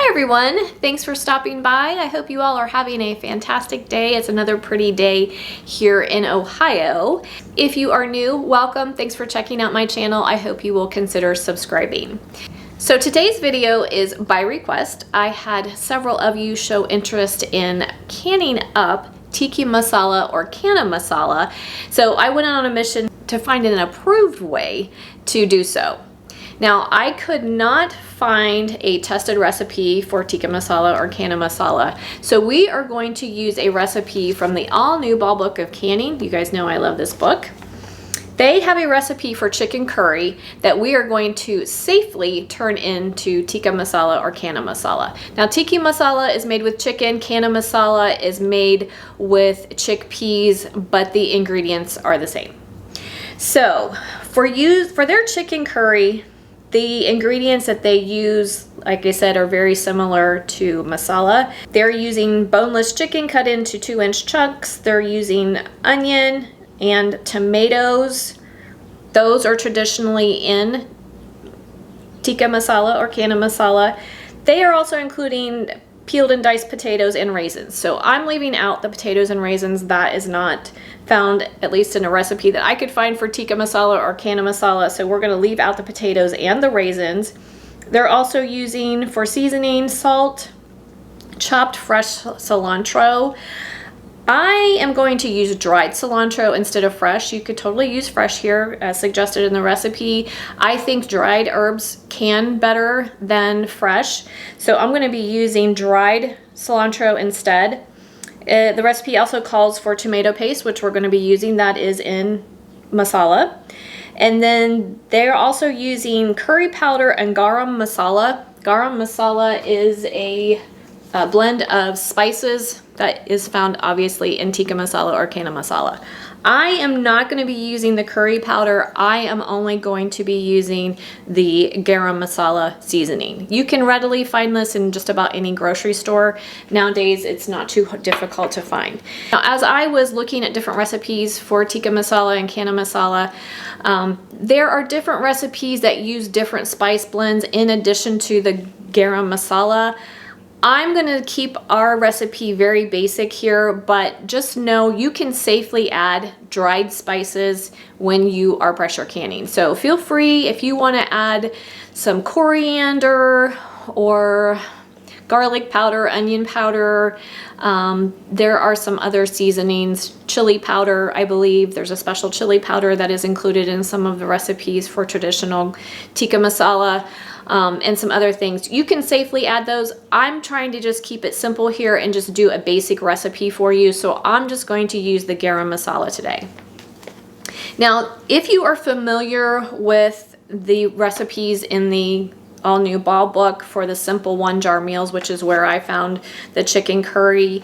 Hi everyone, thanks for stopping by. I hope you all are having a fantastic day. It's another pretty day here in Ohio. If you are new, welcome. Thanks for checking out my channel. I hope you will consider subscribing. So today's video is by request. I had several of you show interest in canning up Tikka Masala or Chana Masala. So I went on a mission to find an approved way to do so. Now, I could not find a tested recipe for Tikka Masala or Chana Masala, so we are going to use a recipe from the all-new Ball Book of Canning. You guys know I love this book. They have a recipe for chicken curry that we are going to safely turn into Tikka Masala or Chana Masala. Now, Tikka Masala is made with chicken, Chana Masala is made with chickpeas, but the ingredients are the same. So, for their chicken curry, the ingredients that they use, like I said, are very similar to masala. They're using boneless chicken cut into 2-inch chunks. They're using onion and tomatoes. Those are traditionally in Tikka Masala or Chana Masala. They are also including peeled and diced potatoes and raisins. So I'm leaving out the potatoes and raisins. That is not found, at least in a recipe that I could find for Tikka Masala or Chana Masala. So we're gonna leave out the potatoes and the raisins. They're also using, for seasoning, salt, chopped fresh cilantro. I am going to use dried cilantro instead of fresh. You could totally use fresh here as suggested in the recipe. I think dried herbs can better than fresh. So I'm gonna be using dried cilantro instead. The recipe also calls for tomato paste, which we're gonna be using. That is in masala. And then they're also using curry powder and garam masala. Garam masala is a blend of spices that is found obviously in Tikka Masala or Chana Masala. I am not going to be using the curry powder. I am only going to be using the garam masala seasoning. You can readily find this in just about any grocery store. Nowadays, it's not too difficult to find. Now, as I was looking at different recipes for Tikka Masala and Chana Masala, there are different recipes that use different spice blends in addition to the garam masala. I'm gonna keep our recipe very basic here, but just know you can safely add dried spices when you are pressure canning. So feel free if you wanna add some coriander or garlic powder, onion powder. There are some other seasonings, chili powder, I believe. There's a special chili powder that is included in some of the recipes for traditional Tikka Masala. And some other things. You can safely add those. I'm trying to just keep it simple here and just do a basic recipe for you. So I'm just going to use the garam masala today. Now, if you are familiar with the recipes in the all-new Ball Book for the simple one-jar meals, which is where I found the chicken curry,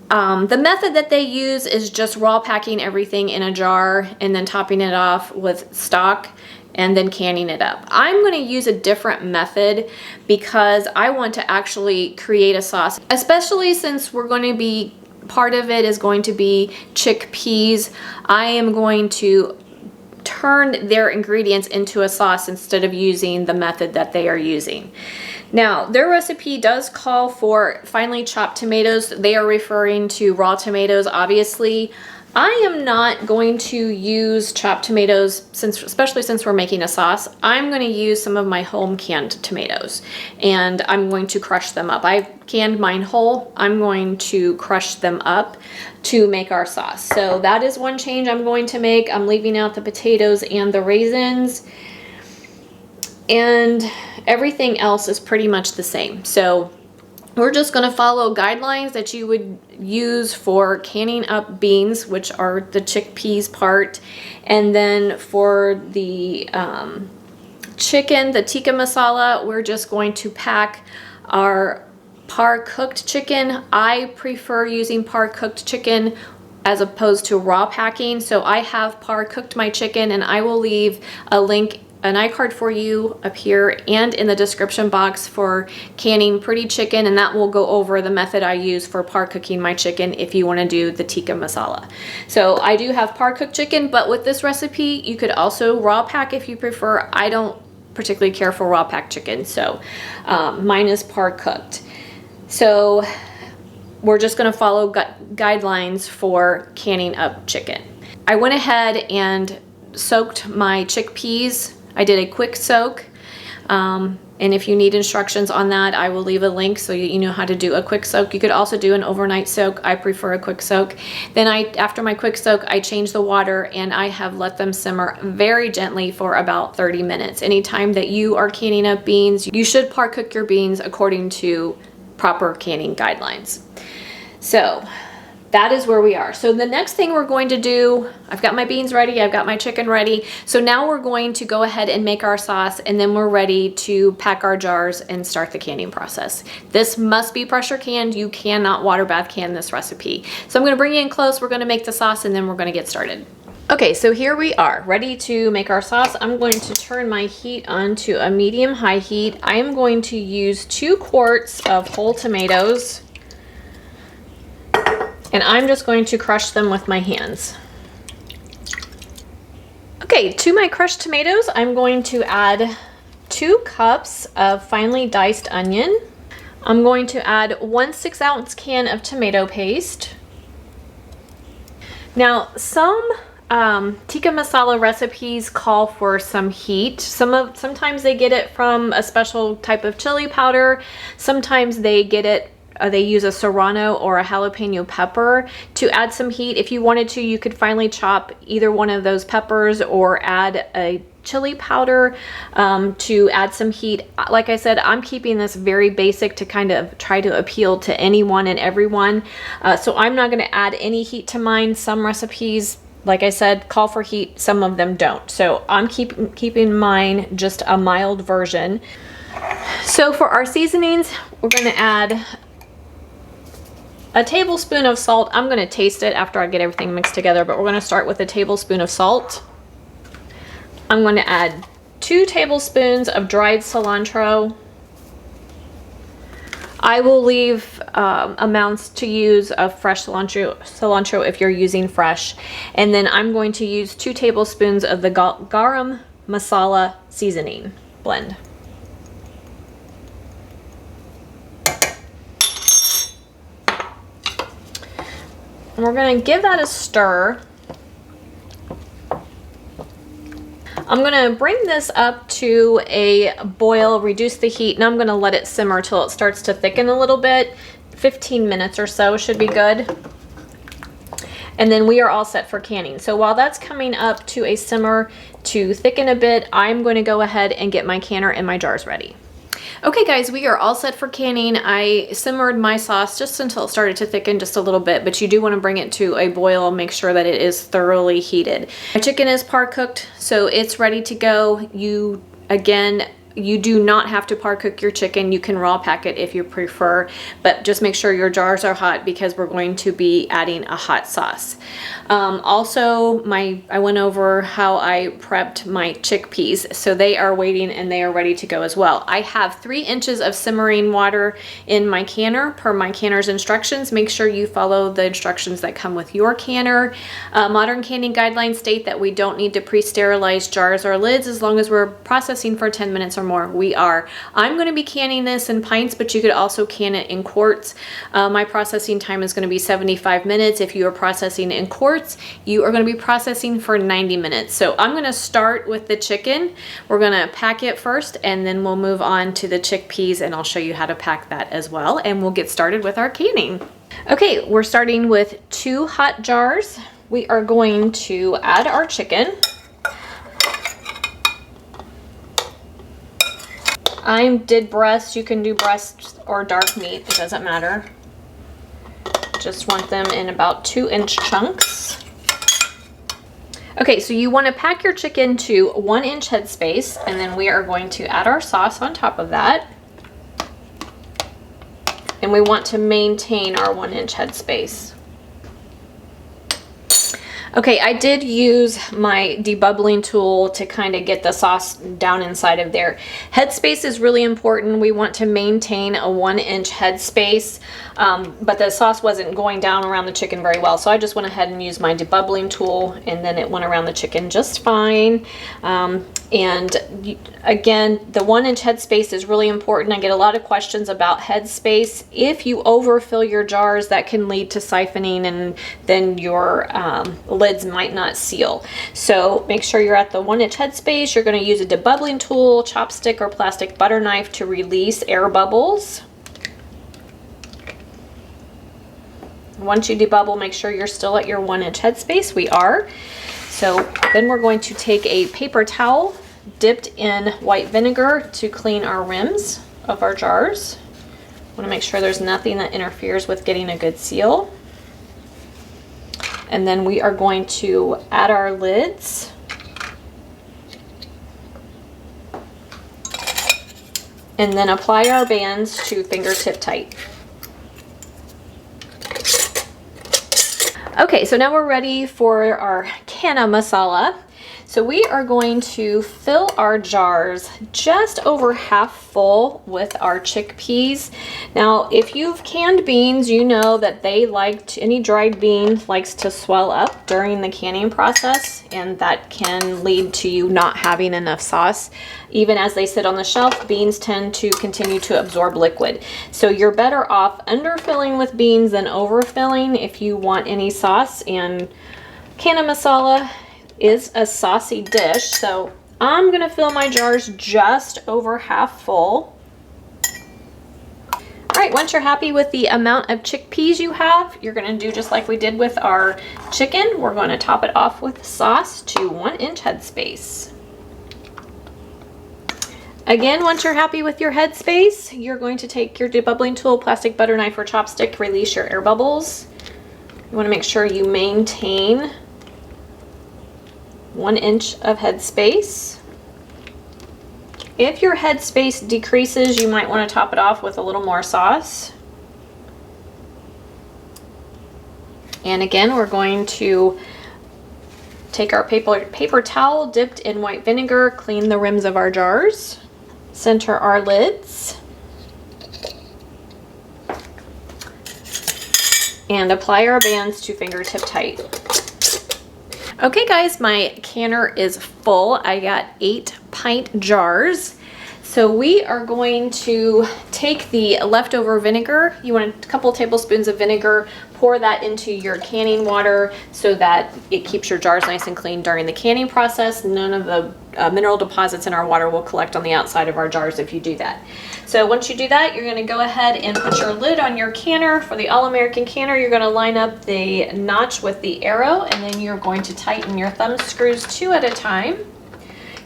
the method that they use is just raw packing everything in a jar and then topping it off with stock and then canning it up. I'm going to use a different method because I want to actually create a sauce, especially since we're going to be, part of it is going to be chickpeas. I am going to turn their ingredients into a sauce instead of using the method that they are using. Now, their recipe does call for finely chopped tomatoes. They are referring to raw tomatoes, obviously. I am not going to use chopped tomatoes, especially since we're making a sauce. I'm going to use some of my home canned tomatoes and I'm going to crush them up. I canned mine whole. I'm going to crush them up to make our sauce. So that is one change I'm going to make. I'm leaving out the potatoes and the raisins, and everything else is pretty much the same. So we're just going to follow guidelines that you would use for canning up beans, which are the chickpeas part. And then for the chicken, the Tikka Masala, we're just going to pack our par-cooked chicken. I prefer using par-cooked chicken as opposed to raw packing. So I have par-cooked my chicken, and I will leave a link, an iCard for you up here and in the description box for canning pretty chicken, and that will go over the method I use for par cooking my chicken if you want to do the Tikka Masala. So I do have par cooked chicken, but with this recipe you could also raw pack if you prefer. I don't particularly care for raw packed chicken. So mine is par cooked. So we're just going to follow guidelines for canning up chicken. I went ahead and soaked my chickpeas. I did a quick soak. And if you need instructions on that, I will leave a link so you know how to do a quick soak. You could also do an overnight soak. I prefer a quick soak. Then after my quick soak, I change the water and I have let them simmer very gently for about 30 minutes. Anytime that you are canning up beans, you should par cook your beans according to proper canning guidelines. So that is where we are. So the next thing we're going to do, I've got my beans ready, I've got my chicken ready. So now we're going to go ahead and make our sauce, and then we're ready to pack our jars and start the canning process. This must be pressure canned. You cannot water bath can this recipe. So I'm gonna bring you in close, we're gonna make the sauce, and then we're gonna get started. Okay, so here we are, ready to make our sauce. I'm going to turn my heat on to a medium-high heat. I am going to use 2 quarts of whole tomatoes. And I'm just going to crush them with my hands. Okay, to my crushed tomatoes, I'm going to add 2 cups of finely diced onion. I'm going to add 1 6-ounce can of tomato paste. Now, some tikka masala recipes call for some heat. Sometimes they get it from a special type of chili powder. Sometimes they get it they use a serrano or a jalapeno pepper to add some heat. If you wanted to, you could finely chop either one of those peppers or add a chili powder to add some heat. Like I said, I'm keeping this very basic to kind of try to appeal to anyone and everyone. So I'm not going to add any heat to mine. Some recipes, like I said, call for heat. Some of them don't. So I'm keeping mine just a mild version. So for our seasonings, we're going to add a tablespoon of salt. I'm going to taste it after I get everything mixed together, but we're going to start with a tablespoon of salt. I'm going to add 2 tablespoons of dried cilantro. I will leave amounts to use of fresh cilantro if you're using fresh. And then I'm going to use 2 tablespoons of the Garam Masala seasoning blend. And we're going to give that a stir. I'm going to bring this up to a boil, reduce the heat, and I'm going to let it simmer till it starts to thicken a little bit. 15 minutes or so should be good. And then we are all set for canning. So while that's coming up to a simmer to thicken a bit, I'm going to go ahead and get my canner and my jars ready. Okay guys, we are all set for canning. I simmered my sauce just until it started to thicken just a little bit, but you do want to bring it to a boil. Make sure that it is thoroughly heated. My chicken is par cooked, so it's ready to go. You do not have to par cook your chicken. You can raw pack it if you prefer, but just make sure your jars are hot because we're going to be adding a hot sauce. Also, I went over how I prepped my chickpeas, so they are waiting and they are ready to go as well. I have 3 inches of simmering water in my canner per my canner's instructions. Make sure you follow the instructions that come with your canner. Modern canning guidelines state that we don't need to pre-sterilize jars or lids as long as we're processing for 10 minutes or more. We are. I'm going to be canning this in pints, but you could also can it in quarts. My processing time is going to be 75 minutes. If you are processing in quarts, you are going to be processing for 90 minutes. So I'm going to start with the chicken. We're going to pack it first, and then we'll move on to the chickpeas, and I'll show you how to pack that as well, and we'll get started with our canning. Okay, we're starting with 2 hot jars. We are going to add our chicken. I did breast. You can do breast or dark meat. It doesn't matter. Just want them in about 2-inch chunks. Okay, so you want to pack your chicken to 1-inch headspace, and then we are going to add our sauce on top of that. And we want to maintain our 1-inch headspace. Okay, I did use my debubbling tool to kind of get the sauce down inside of there. Headspace is really important. We want to maintain a 1-inch headspace, but the sauce wasn't going down around the chicken very well, so I just went ahead and used my debubbling tool, and then it went around the chicken just fine. And again, the 1-inch headspace is really important. I get a lot of questions about headspace. If you overfill your jars, that can lead to siphoning, and then your lids might not seal. So make sure you're at the 1-inch headspace. You're going to use a debubbling tool, chopstick, or plastic butter knife to release air bubbles. Once you debubble, make sure you're still at your 1-inch headspace. We are. So then we're going to take a paper towel dipped in white vinegar to clean our rims of our jars. Want to make sure there's nothing that interferes with getting a good seal. And then we are going to add our lids. And then apply our bands to fingertip tight. Okay, so now we're ready for our Chana Masala. So we are going to fill our jars just over half full with our chickpeas. Now, if you've canned beans, you know that they any dried bean likes to swell up during the canning process, and that can lead to you not having enough sauce. Even as they sit on the shelf, beans tend to continue to absorb liquid. So you're better off underfilling with beans than overfilling if you want any sauce. And Chana Masala is a saucy dish, so I'm gonna fill my jars just over half full. All right, once you're happy with the amount of chickpeas you have, you're gonna do just like we did with our chicken. We're gonna top it off with sauce to 1-inch headspace. Again, once you're happy with your headspace, you're going to take your debubbling tool, plastic butter knife, or chopstick, release your air bubbles. You wanna make sure you maintain 1 inch of headspace. If your headspace decreases, you might want to top it off with a little more sauce. And again, we're going to take our paper towel dipped in white vinegar, clean the rims of our jars, center our lids, and apply our bands to fingertip tight. Okay guys, my canner is full. I got 8-pint jars. So we are going to take the leftover vinegar. You want a couple tablespoons of vinegar, pour that into your canning water so that it keeps your jars nice and clean during the canning process. None of the mineral deposits in our water will collect on the outside of our jars if you do that. So once you do that, you're gonna go ahead and put your lid on your canner. For the All-American canner, you're gonna line up the notch with the arrow, and then you're going to tighten your thumb screws 2 at a time.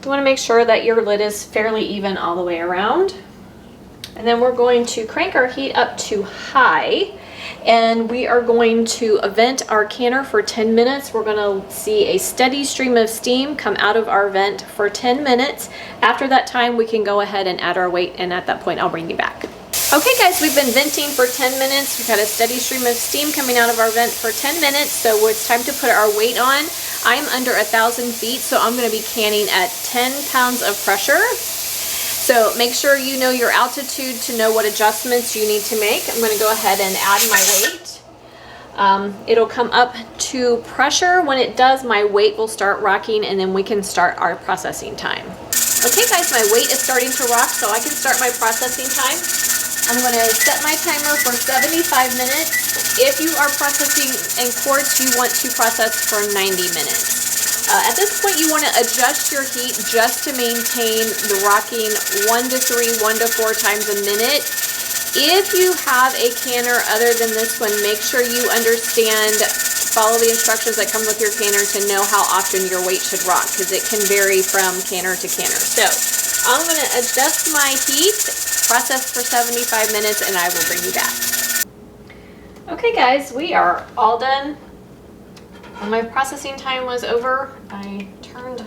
You wanna make sure that your lid is fairly even all the way around. And then we're going to crank our heat up to high, and we are going to vent our canner for 10 minutes. We're gonna see a steady stream of steam come out of our vent for 10 minutes. After that time, we can go ahead and add our weight, and at that point, I'll bring you back. Okay guys, we've been venting for 10 minutes. We've had a steady stream of steam coming out of our vent for 10 minutes, so it's time to put our weight on. I'm under 1,000 feet, so I'm gonna be canning at 10 pounds of pressure. So make sure you know your altitude to know what adjustments you need to make. I'm gonna go ahead and add my weight. It'll come up to pressure. When it does, my weight will start rocking, and then we can start our processing time. Okay guys, my weight is starting to rock, so I can start my processing time. I'm gonna set my timer for 75 minutes. If you are processing in quarts, you want to process for 90 minutes. At this point, you want to adjust your heat just to maintain the rocking 1 to 3, 1 to 4 times a minute. If you have a canner other than this one, make sure you understand, follow the instructions that come with your canner to know how often your weight should rock, because it can vary from canner to canner. So I'm going to adjust my heat, process for 75 minutes, and I will bring you back. Okay guys, we are all done. When my processing time was over, I turned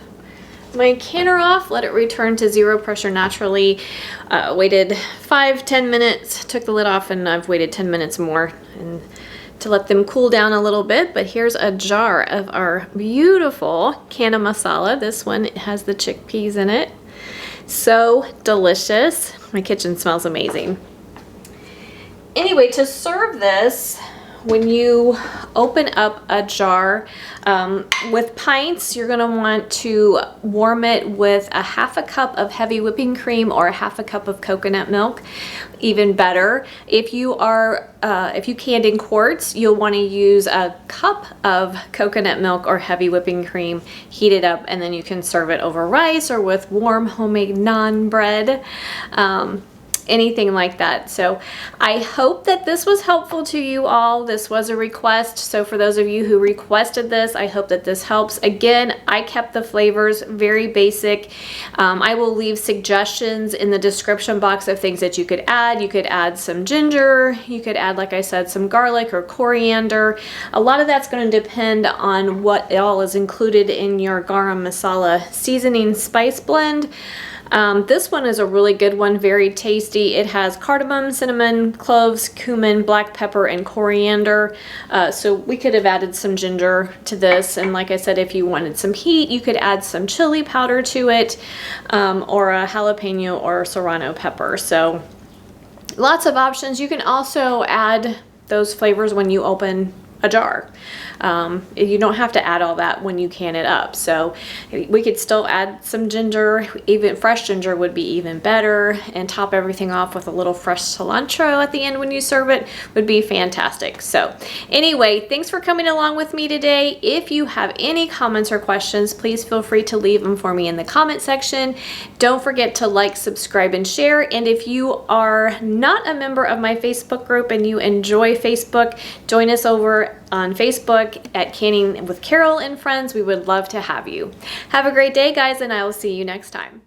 my canner off, let it return to 0 pressure naturally, waited 5-10 minutes, took the lid off, and I've waited 10 minutes more, and to let them cool down a little bit. But here's a jar of our beautiful Chana Masala. This one has the chickpeas in it. So delicious. My kitchen smells amazing. Anyway, to serve this, when you open up a jar with pints, you're going to want to warm it with a half a cup of heavy whipping cream or a half a cup of coconut milk. Even better, if you canned in quarts, you'll want to use a cup of coconut milk or heavy whipping cream, heat it up, and then you can serve it over rice or with warm homemade naan bread. Anything like that. So I hope that this was helpful to you all. This was a request, so for those of you who requested this, I hope that this helps. Again, I kept the flavors very basic. I will leave suggestions in the description box of things that you could add. You could add some ginger, you could add, like I said, some garlic or coriander. A lot of that's going to depend on what all is included in your garam masala seasoning spice blend. This one is a really good one, very tasty. It has cardamom, cinnamon, cloves, cumin, black pepper, and coriander. So we could have added some ginger to this. And like I said, if you wanted some heat, you could add some chili powder to it, or a jalapeno or serrano pepper. So lots of options. You can also add those flavors when you open a jar. You don't have to add all that when you can it up. So we could still add some ginger, even fresh ginger would be even better, and top everything off with a little fresh cilantro at the end when you serve it would be fantastic. So anyway, thanks for coming along with me today. If you have any comments or questions, please feel free to leave them for me in the comment section. Don't forget to like, subscribe, and share. And if you are not a member of my Facebook group and you enjoy Facebook, join us over on Facebook at Canning with Carol and Friends. We would love to have you. Have a great day, guys, and I will see you next time.